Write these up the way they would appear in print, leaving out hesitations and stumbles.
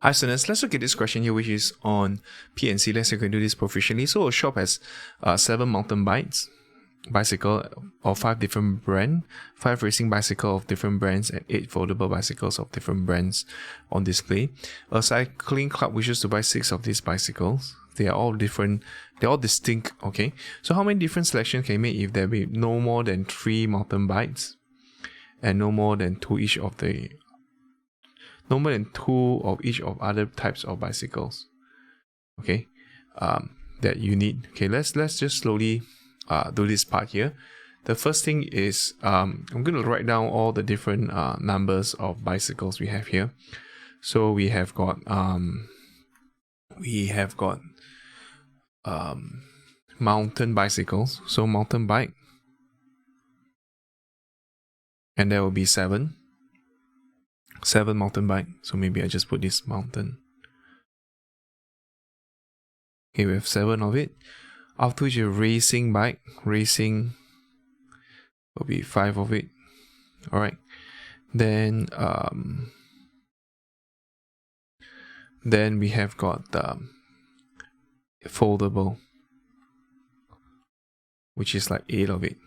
Hi students, let's look at this question here, which is on P&C. Let's see if we can do this proficiently. So a shop has 7 mountain bikes, bicycle of 5 different brands, 5 racing bicycle of different brands, and 8 foldable bicycles of different brands on display. A cycling club wishes to buy 6 of these bicycles. They are all different, they're all distinct, okay? So how many different selections can you make if there be no more than 3 mountain bikes and no more than 2 each of the no more than 2 of each of other types of bicycles, okay, that you need. Okay, let's just slowly do this part here. The first thing is I'm going to write down all the different numbers of bicycles we have here. So we have got mountain bicycles, so mountain bike, and there will be 7 mountain bike. So maybe I just put this mountain. Okay, we have 7 of it. After which, a racing bike, racing will be 5 of it. All right. Then we have got foldable, which is like 8 of it.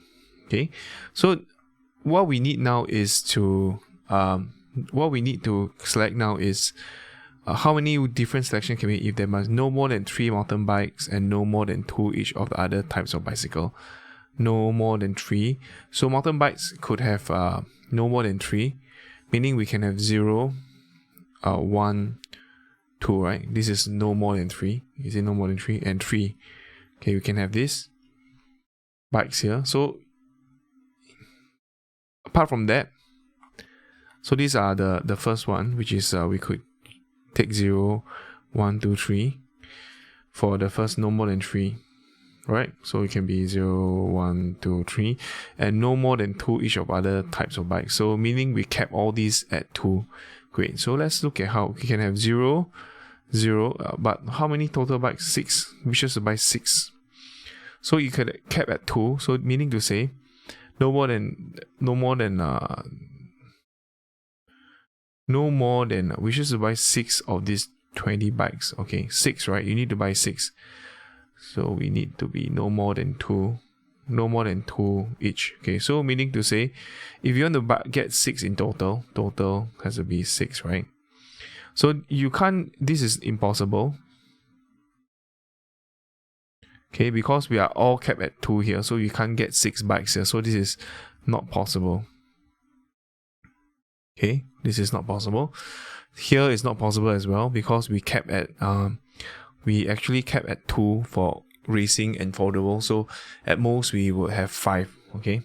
Okay. So what we need now is to select now is how many different selections can we, if there must no more than 3 mountain bikes and no more than 2 each of the other types of bicycle. No more than 3. So mountain bikes could have no more than 3, meaning we can have 0, 1, 2, right? This is no more than 3. Is it no more than 3? And 3. Okay, we can have this bikes here. So apart from that, so these are the first one, which is we could take 0, 1, 2, 3 for the first no more than 3, right? So it can be 0, 1, 2, 3, and no more than 2 each of other types of bikes. So meaning we kept all these at 2. Great. So let's look at how we can have 0, 0, but how many total bikes? 6. We should buy 6. So you could cap at 2. So meaning to say no more than we should buy 6 of these 20 bikes. Okay, 6, right? You need to buy 6. So we need to be no more than 2 each. Okay, so meaning to say, if you want to get 6 in total has to be 6, right? So you can't, this is impossible. Okay, because we are all capped at 2 here, so you can't get 6 bikes here. So this is not possible. Okay, this is not possible. Here is not possible as well because we cap at we actually cap at 2 for racing and foldable. So at most we would have 5. Okay.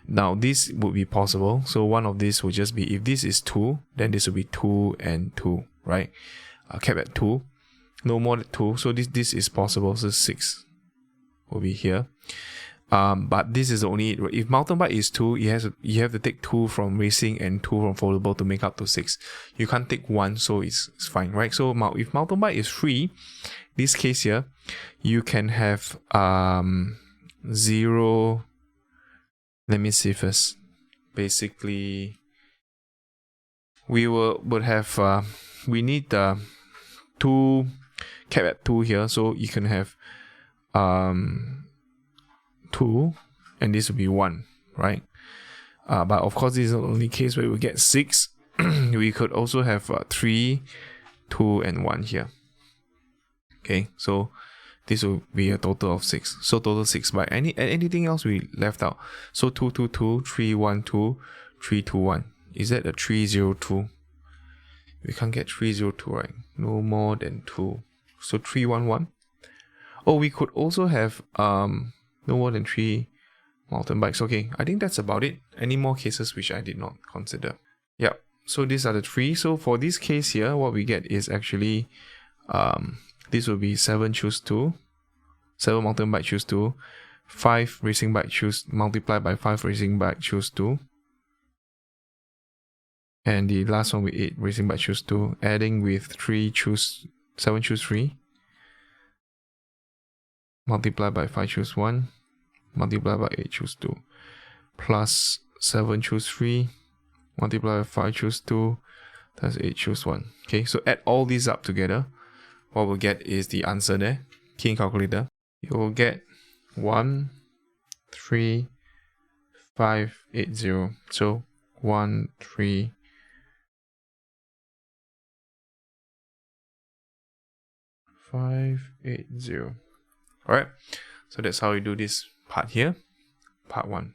Now this would be possible. So one of these would just be, if this is 2, then this will be 2 and 2, right? Cap at 2, no more than 2. So this is possible. So 6 will be here. But this is only if mountain bike is 2, you have to take 2 from racing and 2 from foldable to make up to 6. You can't take 1, so it's fine, right? So if mountain bike is 3, this case here, you can have 0. Let me see first. Basically, we would have we need 2 cap at 2 here, so you can have 2, and this will be 1, right? But of course, this is not the only case where we get 6. We could also have 3, 2, and 1 here. Okay, so this will be a total of 6. So total 6 by anything else we left out. So 2, 2, 2, 3, 1, 2, 3, 2, 1. Is that a 3, 0, 2? We can't get 3, 0, 2, right? No more than 2. So 3, 1, 1. Oh, we could also have no more than 3 mountain bikes. Okay, I think that's about it. Any more cases which I did not consider? Yeah, so these are the 3. So for this case here, what we get is actually this will be 7 choose 2, 7 mountain bike choose 2, 5 racing bike choose multiplied by 5 racing bike choose 2, and the last one with 8 racing bike choose 2, adding with 7 choose 3, multiplied by 5 choose 1, multiplied by 8 choose 2, plus 7 choose 3, multiplied by 5 choose 2, That's 8, choose 1. Okay, so add all these up together. What we'll get is the answer there. Key in calculator. You will get 13580. So 13580. Alright, so that's how we do this part here. Part 1.